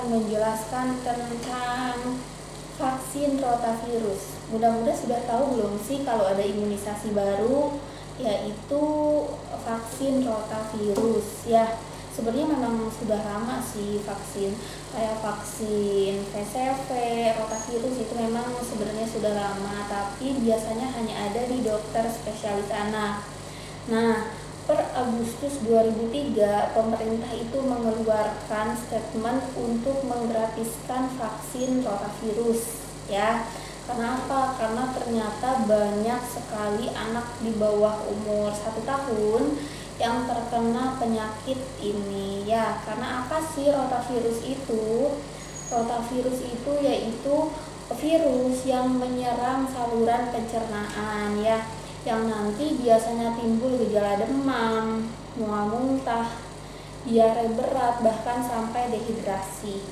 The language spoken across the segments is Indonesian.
akan menjelaskan tentang vaksin rotavirus. Mudah-mudahan sudah tahu belum sih kalau ada imunisasi baru, yaitu vaksin rotavirus ya. Sebenarnya memang sudah lama sih vaksin, kayak vaksin VCV, rotavirus itu memang sebenarnya sudah lama, tapi biasanya hanya ada di dokter spesialis anak. Nah, per Agustus 2003, pemerintah itu mengeluarkan statement untuk menggratiskan vaksin rotavirus ya. Kenapa? Karena ternyata banyak sekali anak di bawah umur 1 tahun yang terkena penyakit ini ya. Karena apa sih rotavirus itu? Rotavirus itu yaitu virus yang menyerang saluran pencernaan ya, yang nanti biasanya timbul gejala demam, mual muntah, diare berat, bahkan sampai dehidrasi.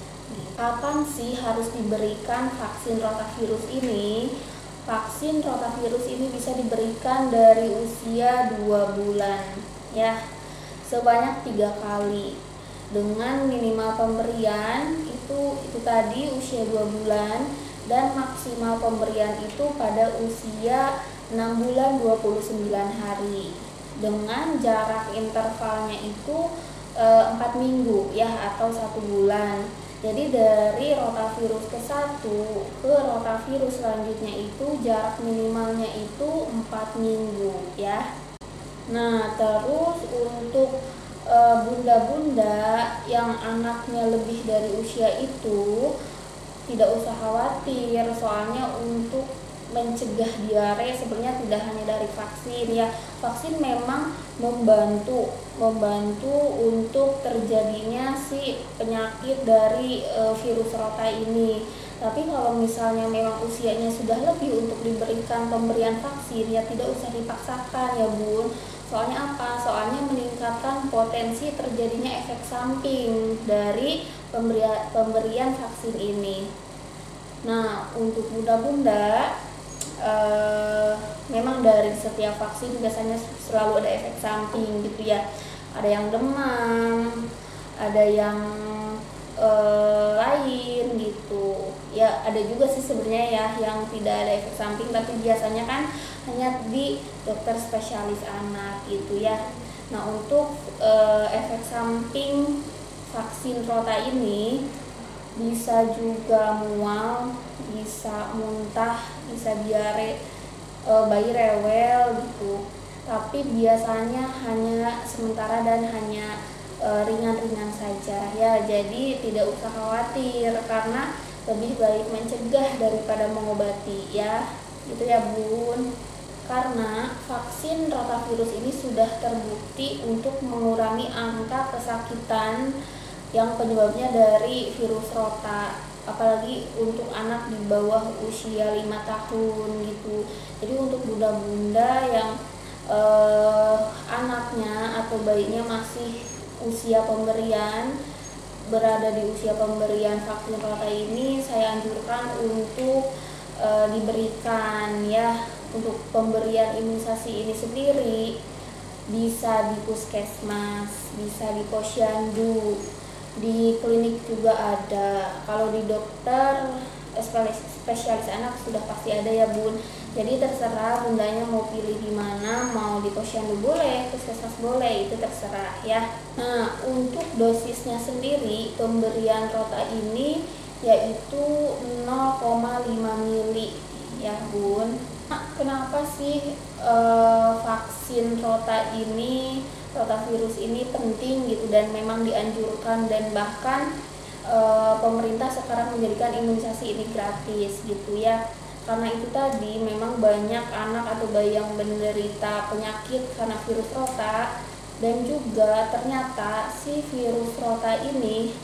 Kapan sih harus diberikan vaksin rotavirus ini? Vaksin rotavirus ini bisa diberikan dari usia 2 bulan ya, sebanyak 3 kali dengan minimal pemberian itu tadi usia 2 bulan, dan maksimal pemberian itu pada usia 6 bulan 29 hari dengan jarak intervalnya itu 4 minggu ya, atau 1 bulan. Jadi dari rotavirus ke-1 ke rotavirus selanjutnya itu jarak minimalnya itu 4 minggu ya. Nah, terus untuk bunda-bunda yang anaknya lebih dari usia itu tidak usah khawatir, soalnya untuk mencegah diare sebenarnya tidak hanya dari vaksin ya. Vaksin memang membantu untuk terjadinya si penyakit dari virus rota ini. Tapi kalau misalnya memang usianya sudah lebih untuk diberikan pemberian vaksin ya, tidak usah dipaksakan ya Bun. Soalnya apa? Soalnya meningkatkan potensi terjadinya efek samping dari pemberian vaksin ini. Nah, untuk bunda-bunda memang dari setiap vaksin biasanya selalu ada efek samping gitu ya. Ada yang demam, ada yang lain gitu ya. Ada juga sih sebenarnya ya yang tidak ada efek samping, tapi biasanya kan hanya di dokter spesialis anak gitu ya. Nah, untuk efek samping vaksin rota ini bisa juga mual, bisa muntah, bisa diare, bayi rewel gitu. Tapi biasanya hanya sementara dan hanya ringan-ringan saja ya. Jadi tidak usah khawatir, karena lebih baik mencegah daripada mengobati ya. Gitu ya Bun. Karena vaksin rotavirus ini sudah terbukti untuk mengurangi angka kesakitan yang penyebabnya dari virus rota, apalagi untuk anak di bawah usia 5 tahun gitu. Jadi untuk bunda-bunda yang anaknya atau bayinya masih usia pemberian, berada di usia pemberian vaksin rota ini, saya anjurkan untuk diberikan ya. Untuk pemberian imunisasi ini sendiri bisa di puskesmas, bisa di posyandu, di klinik juga ada. Kalau di dokter spesialis anak sudah pasti ada ya Bun. Jadi terserah bundanya mau pilih di mana, mau di posyandu boleh, puskesmas boleh, itu terserah ya. Nah, untuk dosisnya sendiri pemberian rota ini yaitu 0,5 mili ya Bun. Nah, kenapa sih vaksin rota ini, rotavirus ini penting gitu dan memang dianjurkan, dan bahkan pemerintah sekarang menjadikan imunisasi ini gratis gitu ya. Karena itu tadi memang banyak anak atau bayi yang menderita penyakit karena virus rota, dan juga ternyata si virus rota ini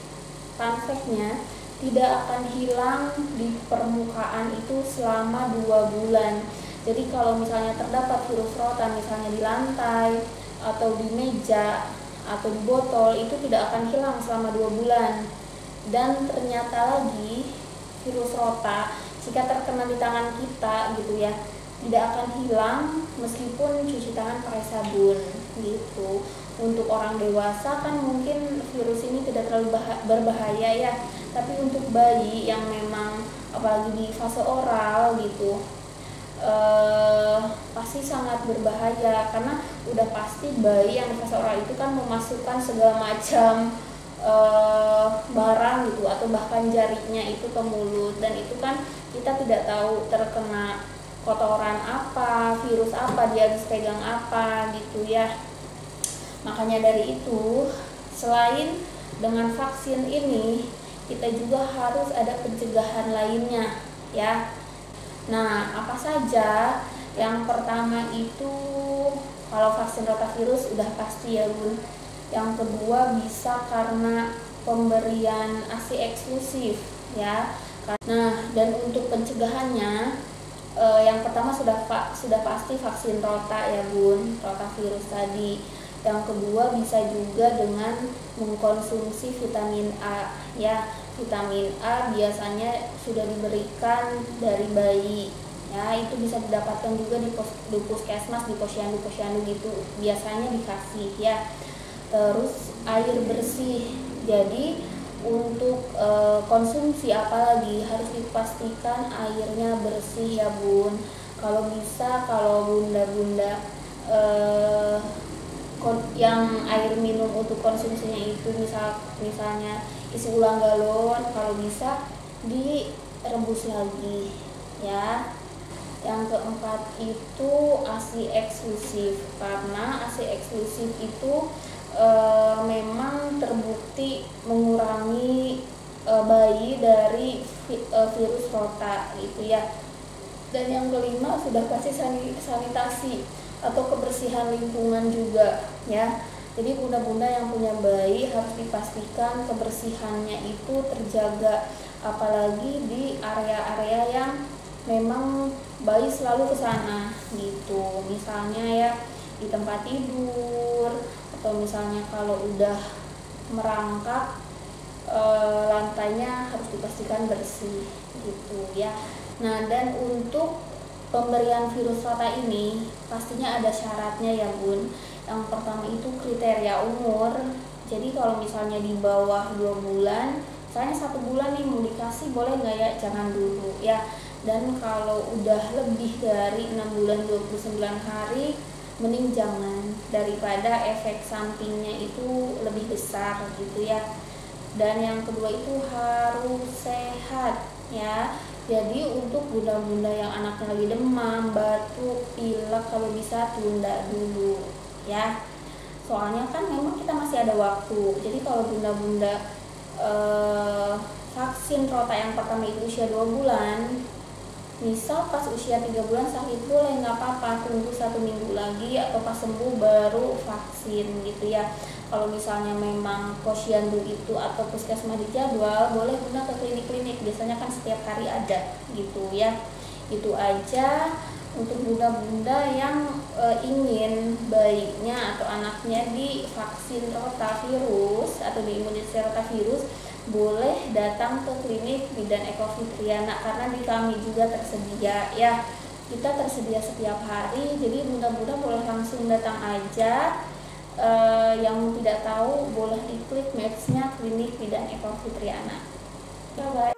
fun fact-nya tidak akan hilang di permukaan itu selama 2 bulan. Jadi kalau misalnya terdapat virus rota misalnya di lantai atau di meja atau di botol, itu tidak akan hilang selama 2 bulan. Dan ternyata lagi virus rota jika terkena di tangan kita gitu ya, tidak akan hilang meskipun cuci tangan pakai sabun gitu. untuk orang dewasa kan mungkin virus ini tidak terlalu berbahaya ya, tapi untuk bayi yang memang apalagi di fase oral gitu pasti sangat berbahaya, karena udah pasti bayi yang di fase oral itu kan memasukkan segala macam barang gitu atau bahkan jarinya itu ke mulut, dan itu kan kita tidak tahu terkena kotoran apa, virus apa, dia habis pegang apa gitu ya. Makanya dari itu, selain dengan vaksin ini, kita juga harus ada pencegahan lainnya ya. Nah, apa saja? Yang pertama itu kalau vaksin rotavirus udah pasti ya Bun. Yang kedua bisa karena pemberian ASI eksklusif ya. Nah, dan untuk pencegahannya yang pertama sudah pasti vaksin rota ya Bun, rotavirus tadi. Yang kedua bisa juga dengan mengkonsumsi vitamin A ya. Vitamin A biasanya sudah diberikan dari bayi ya, itu bisa didapatkan juga di puskesmas, di posyandu gitu biasanya dikasih ya. Terus air bersih, jadi untuk konsumsi apalagi harus dipastikan airnya bersih ya Bun. Kalau bisa, kalau bunda-bunda yang air minum untuk konsumsinya itu misalnya isi ulang galon, kalau bisa direbus lagi ya. Yang keempat itu ASI eksklusif, karena ASI eksklusif itu memang terbukti mengurangi bayi dari virus rota gitu ya. Dan yang kelima sudah pasti sanitasi atau kebersihan lingkungan juga ya. Jadi bunda-bunda yang punya bayi harus dipastikan kebersihannya itu terjaga, apalagi di area-area yang memang bayi selalu ke sana gitu. Misalnya ya di tempat tidur, atau misalnya kalau udah merangkak lantainya harus dipastikan bersih gitu ya. Nah, dan untuk pemberian virus rota ini pastinya ada syaratnya ya Bun. Yang pertama itu kriteria umur. Jadi kalau misalnya di bawah 2 bulan, misalnya 1 bulan nih mau dikasih boleh nggak ya? Jangan dulu ya. Dan kalau udah lebih dari 6 bulan 29 hari, mending jangan, daripada efek sampingnya itu lebih besar gitu ya. Dan yang kedua itu harus sehat ya. Jadi untuk bunda-bunda yang anaknya lagi demam, batuk, pilek, kalau bisa tunda dulu ya. Soalnya kan memang kita masih ada waktu. Jadi kalau bunda-bunda vaksin rota yang pertama itu usia 2 bulan, misal pas usia 3 bulan sakit boleh nggak apa-apa, tunggu 1 minggu lagi atau pas sembuh baru vaksin gitu ya. Kalau misalnya memang posyandu itu atau puskesmas dijadwal, boleh bunda ke klinik-klinik, biasanya kan setiap hari ada gitu ya. Itu aja untuk bunda-bunda yang ingin bayinya atau anaknya divaksin rotavirus atau diimunisasi rotavirus, boleh datang ke klinik Bidan Eko Fitriana, karena di kami juga tersedia ya. Kita tersedia setiap hari, jadi bunda-bunda boleh langsung datang aja. Yang tidak tahu boleh diklik maps-nya klinik Bidan Eko Fitriana. Bye bye.